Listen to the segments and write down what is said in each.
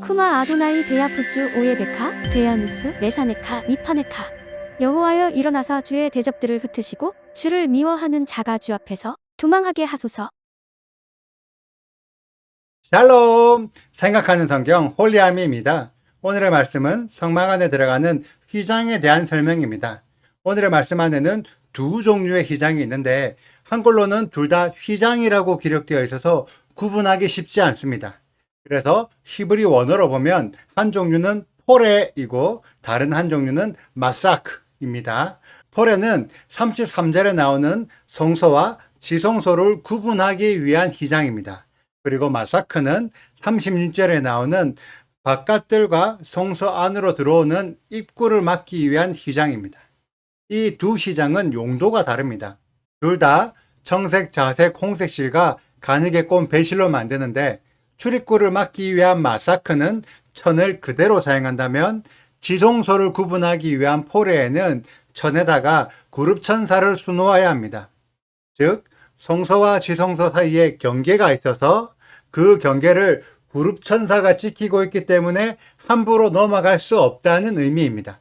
쿠마 아도나이 베야푸츠 오예베카 베야누스 메사네카 미파네카. 여호와여 일어나사 주의 대적들을 흩으시고 주를 미워하는 자가 주 앞에서 도망하게 하소서. 샬롬! 생각하는 성경 홀리아미입니다. 오늘의 말씀은 성막 안에 들어가는 휘장에 대한 설명입니다. 오늘의 말씀 안에는 두 종류의 휘장이 있는데 한글로는 둘 다 휘장이라고 기록되어 있어서 구분하기 쉽지 않습니다. 그래서 히브리 원어로 보면 한 종류는 포레이고 다른 한 종류는 마사크입니다. 포레는 33절에 나오는 성소와 지성소를 구분하기 위한 휘장입니다. 그리고 마사크는 36절에 나오는 바깥들과 성소 안으로 들어오는 입구를 막기 위한 휘장입니다. 이 두 휘장은 용도가 다릅니다. 둘 다 청색, 자색, 홍색 실과 가늘게 꼰 배실로 만드는데 출입구를 막기 위한 마사크는 천을 그대로 사용한다면 지성소를 구분하기 위한 포레에는 천에다가 그룹천사를 수놓아야 합니다. 즉 성소와 지성소 사이에 경계가 있어서 그 경계를 그룹천사가 지키고 있기 때문에 함부로 넘어갈 수 없다는 의미입니다.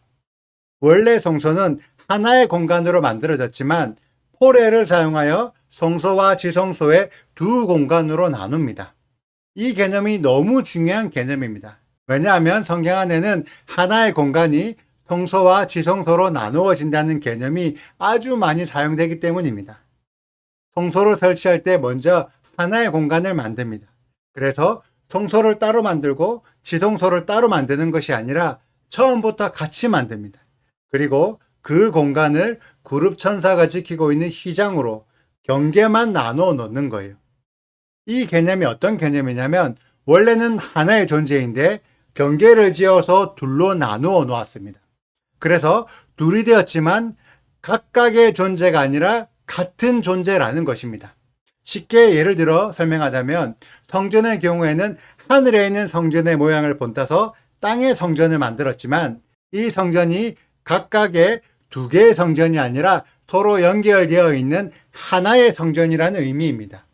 원래 성소는 하나의 공간으로 만들어졌지만 포레를 사용하여 성소와 지성소의 두 공간으로 나눕니다. 이 개념이 너무 중요한 개념입니다. 왜냐하면 성경 안에는 하나의 공간이 성소와 지성소로 나누어진다는 개념이 아주 많이 사용되기 때문입니다. 성소를 설치할 때 먼저 하나의 공간을 만듭니다. 그래서 성소를 따로 만들고 지성소를 따로 만드는 것이 아니라 처음부터 같이 만듭니다. 그리고 그 공간을 그룹천사가 지키고 있는 휘장으로 경계만 나누어 놓는 거예요. 이 개념이 어떤 개념이냐면 원래는 하나의 존재인데 경계를 지어서 둘로 나누어 놓았습니다. 그래서 둘이 되었지만 각각의 존재가 아니라 같은 존재라는 것입니다. 쉽게 예를 들어 설명하자면 성전의 경우에는 하늘에 있는 성전의 모양을 본따서 땅의 성전을 만들었지만 이 성전이 각각의 두 개의 성전이 아니라 서로 연결되어 있는 하나의 성전이라는 의미입니다.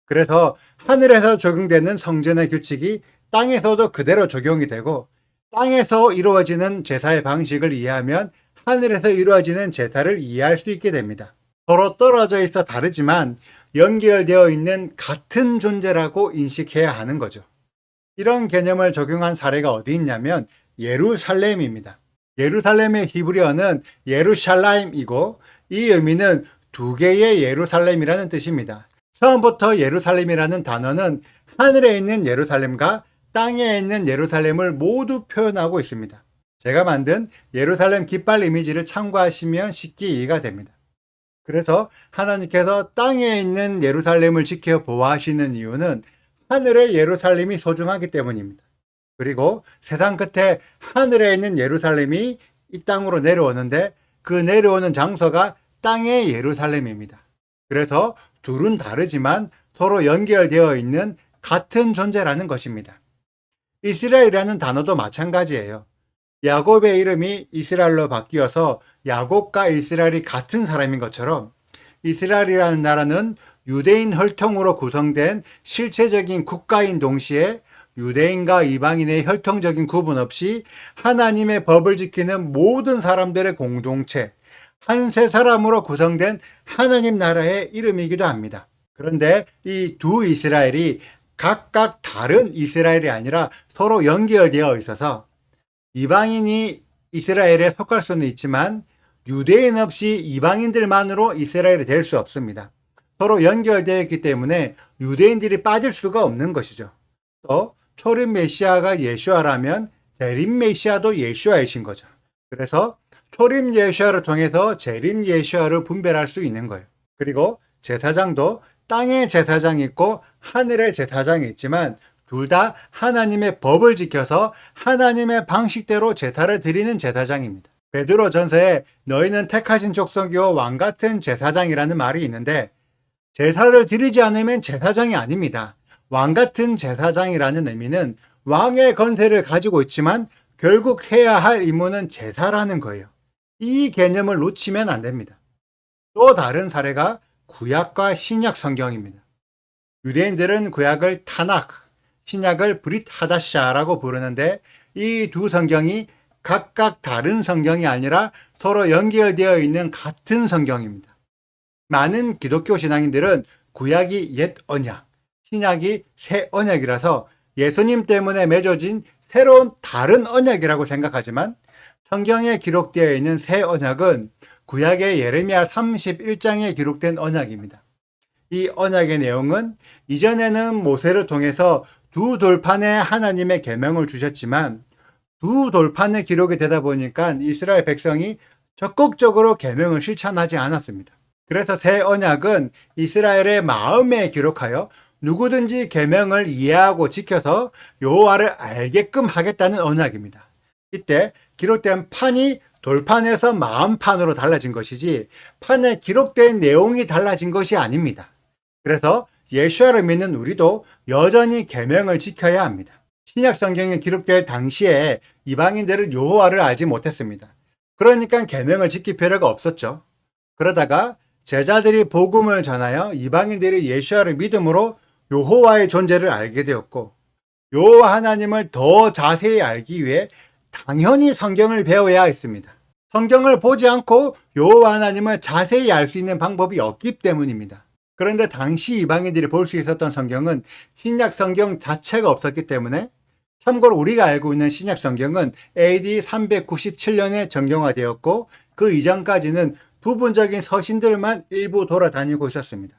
그래서 하늘에서 적용되는 성전의 규칙이 땅에서도 그대로 적용이 되고 땅에서 이루어지는 제사의 방식을 이해하면 하늘에서 이루어지는 제사를 이해할 수 있게 됩니다. 서로 떨어져 있어 다르지만 연결되어 있는 같은 존재라고 인식해야 하는 거죠. 이런 개념을 적용한 사례가 어디 있냐면 예루살렘입니다. 예루살렘의 히브리어는 예루샬라임이고 이 의미는 두 개의 예루살렘이라는 뜻입니다. 처음부터 예루살렘이라는 단어는 하늘에 있는 예루살렘과 땅에 있는 예루살렘을 모두 표현하고 있습니다. 제가 만든 예루살렘 깃발 이미지를 참고하시면 쉽게 이해가 됩니다. 그래서 하나님께서 땅에 있는 예루살렘을 지켜 보호하시는 이유는 하늘의 예루살렘이 소중하기 때문입니다. 그리고 세상 끝에 하늘에 있는 예루살렘이 이 땅으로 내려오는데 그 내려오는 장소가 땅의 예루살렘입니다. 그래서 둘은 다르지만 서로 연결되어 있는 같은 존재라는 것입니다. 이스라엘이라는 단어도 마찬가지예요. 야곱의 이름이 이스라엘로 바뀌어서 야곱과 이스라엘이 같은 사람인 것처럼 이스라엘이라는 나라는 유대인 혈통으로 구성된 실체적인 국가인 동시에 유대인과 이방인의 혈통적인 구분 없이 하나님의 법을 지키는 모든 사람들의 공동체, 한 세 사람으로 구성된 하나님 나라의 이름이기도 합니다. 그런데 이 두 이스라엘이 각각 다른 이스라엘이 아니라 서로 연결되어 있어서 이방인이 이스라엘에 속할 수는 있지만 유대인 없이 이방인들만으로 이스라엘이 될 수 없습니다. 서로 연결되어 있기 때문에 유대인들이 빠질 수가 없는 것이죠. 또 초림 메시아가 예수아라면 재림 메시아도 예수아이신 거죠. 그래서 초림 예수아를 통해서 재림 예수아를 분별할 수 있는 거예요. 그리고 제사장도 땅의 제사장이 있고 하늘의 제사장이 있지만 둘 다 하나님의 법을 지켜서 하나님의 방식대로 제사를 드리는 제사장입니다. 베드로 전서에 너희는 택하신 족속이요 왕 같은 제사장이라는 말이 있는데 제사를 드리지 않으면 제사장이 아닙니다. 왕 같은 제사장이라는 의미는 왕의 건세를 가지고 있지만 결국 해야 할 임무는 제사라는 거예요. 이 개념을 놓치면 안 됩니다. 또 다른 사례가 구약과 신약 성경입니다. 유대인들은 구약을 타낙, 신약을 브릿 하다샤라고 부르는데 이 두 성경이 각각 다른 성경이 아니라 서로 연결되어 있는 같은 성경입니다. 많은 기독교 신앙인들은 구약이 옛 언약, 신약이 새 언약이라서 예수님 때문에 맺어진 새로운 다른 언약이라고 생각하지만 성경에 기록되어 있는 새 언약은 구약의 예레미야 31장에 기록된 언약입니다. 이 언약의 내용은 이전에는 모세를 통해서 두 돌판에 하나님의 계명을 주셨지만 두 돌판에 기록이 되다 보니까 이스라엘 백성이 적극적으로 계명을 실천하지 않았습니다. 그래서 새 언약은 이스라엘의 마음에 기록하여 누구든지 계명을 이해하고 지켜서 여호와를 알게끔 하겠다는 언약입니다. 이때 기록된 판이 돌판에서 마음판으로 달라진 것이지 판에 기록된 내용이 달라진 것이 아닙니다. 그래서 예수야를 믿는 우리도 여전히 계명을 지켜야 합니다. 신약 성경에 기록될 당시에 이방인들은 여호와를 알지 못했습니다. 그러니까 계명을 지킬 필요가 없었죠. 그러다가 제자들이 복음을 전하여 이방인들이 예수야를 믿음으로 여호와의 존재를 알게 되었고 여호와 하나님을 더 자세히 알기 위해 당연히 성경을 배워야 했습니다. 성경을 보지 않고 여호와 하나님을 자세히 알 수 있는 방법이 없기 때문입니다. 그런데 당시 이방인들이 볼 수 있었던 성경은 신약 성경 자체가 없었기 때문에 참고로 우리가 알고 있는 신약 성경은 AD 397년에 정경화되었고 그 이전까지는 부분적인 서신들만 일부 돌아다니고 있었습니다.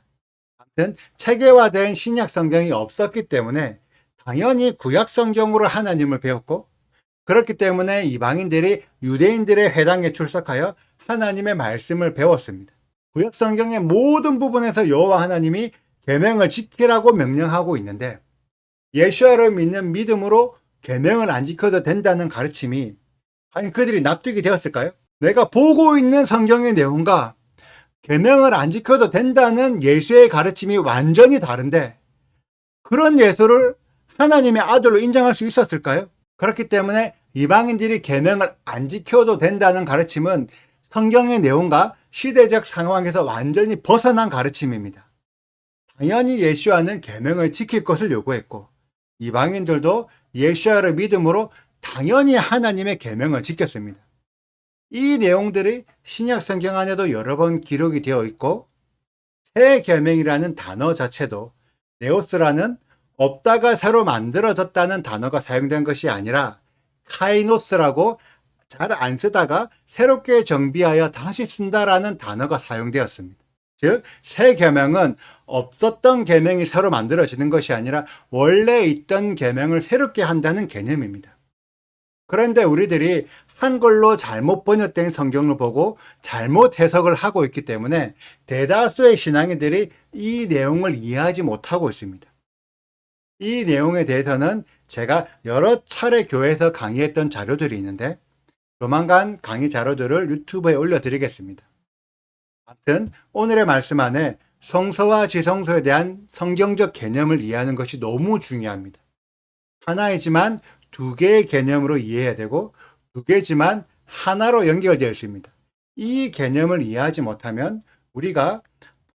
아무튼 체계화된 신약 성경이 없었기 때문에 당연히 구약 성경으로 하나님을 배웠고 그렇기 때문에 이방인들이 유대인들의 회당에 출석하여 하나님의 말씀을 배웠습니다. 구약 성경의 모든 부분에서 여호와 하나님이 계명을 지키라고 명령하고 있는데 예수야를 믿는 믿음으로 계명을 안 지켜도 된다는 가르침이 과연 그들이 납득이 되었을까요? 내가 보고 있는 성경의 내용과 계명을 안 지켜도 된다는 예수의 가르침이 완전히 다른데 그런 예수를 하나님의 아들로 인정할 수 있었을까요? 그렇기 때문에 이방인들이 계명을 안 지켜도 된다는 가르침은 성경의 내용과 시대적 상황에서 완전히 벗어난 가르침입니다. 당연히 예수야는 계명을 지킬 것을 요구했고 이방인들도 예수야를 믿음으로 당연히 하나님의 계명을 지켰습니다. 이 내용들이 신약 성경 안에도 여러 번 기록이 되어 있고 새 계명이라는 단어 자체도 네오스라는 없다가 새로 만들어졌다는 단어가 사용된 것이 아니라 카이노스라고 잘 안 쓰다가 새롭게 정비하여 다시 쓴다라는 단어가 사용되었습니다. 즉, 새 계명은 없었던 계명이 새로 만들어지는 것이 아니라 원래 있던 계명을 새롭게 한다는 개념입니다. 그런데 우리들이 한글로 잘못 번역된 성경을 보고 잘못 해석을 하고 있기 때문에 대다수의 신앙인들이 이 내용을 이해하지 못하고 있습니다. 이 내용에 대해서는 제가 여러 차례 교회에서 강의했던 자료들이 있는데 조만간 강의 자료들을 유튜브에 올려드리겠습니다. 아무튼 오늘의 말씀 안에 성소와 지성소에 대한 성경적 개념을 이해하는 것이 너무 중요합니다. 하나이지만 두 개의 개념으로 이해해야 되고 두 개지만 하나로 연결되어 있습니다. 이 개념을 이해하지 못하면 우리가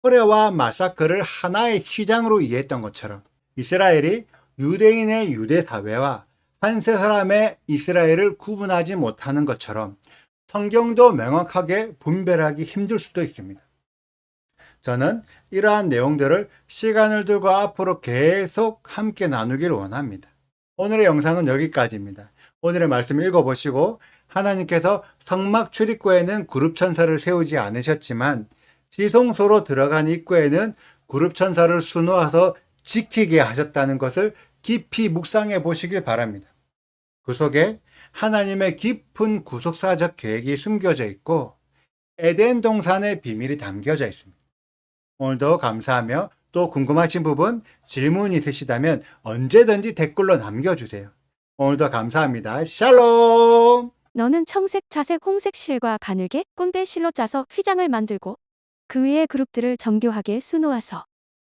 포레와 마사크를 하나의 휘장으로 이해했던 것처럼 이스라엘이 유대인의 유대 사회와 한 세 사람의 이스라엘을 구분하지 못하는 것처럼 성경도 명확하게 분별하기 힘들 수도 있습니다. 저는 이러한 내용들을 시간을 두고 앞으로 계속 함께 나누길 원합니다. 오늘의 영상은 여기까지입니다. 오늘의 말씀 읽어보시고 하나님께서 성막 출입구에는 그룹천사를 세우지 않으셨지만 지성소로 들어간 입구에는 그룹천사를 수놓아서 지키게 하셨다는 것을 깊이 묵상해 보시길 바랍니다. 그 속에 하나님의 깊은 구속사적 계획이 숨겨져 있고 에덴 동산의 비밀이 담겨져 있습니다. 오늘도 감사하며 또 궁금하신 부분, 질문 있으시다면 언제든지 댓글로 남겨주세요. 오늘도 감사합니다. 샬롬! 너는 청색, 자색, 홍색 실과 가늘게 꼰대 실로 짜서 휘장을 만들고 그 위에 그룹들을 정교하게 수놓아서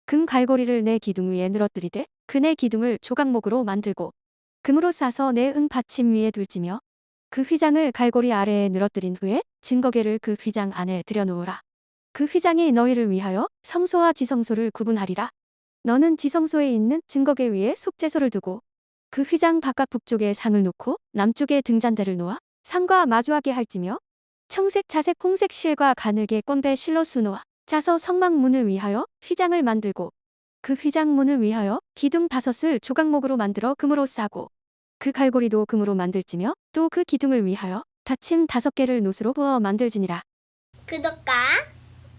금 갈고리를 내 기둥 위에 늘어뜨리되 그 내 기둥을 조각목으로 만들고 금으로 싸서 내 은 받침 위에 둘지며 그 휘장을 갈고리 아래에 늘어뜨린 후에 증거궤를 그 휘장 안에 들여놓으라. 그 휘장이 너희를 위하여 성소와 지성소를 구분하리라. 너는 지성소에 있는 증거계 위에 속죄소를 두고 그 휘장 바깥 북쪽에 상을 놓고 남쪽에 등잔대를 놓아 상과 마주하게 할지며 청색, 자색, 홍색 실과 가늘게 꼰배 실로 수놓아 짜서 성막문을 위하여 휘장을 만들고 그 휘장문을 위하여 기둥 5을 조각목으로 만들어 금으로 싸고 그 갈고리도 금으로 만들지며 또 그 기둥을 위하여 받침 5개를 노수로 부어 만들지니라. 구독과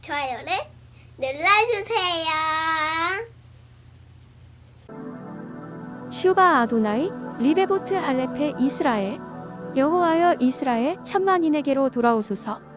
좋아요를 눌러주세요. 슈바 아도나이 리베보트 알레페 이스라엘 여호와여 이스라엘 천만인에게로 돌아오소서.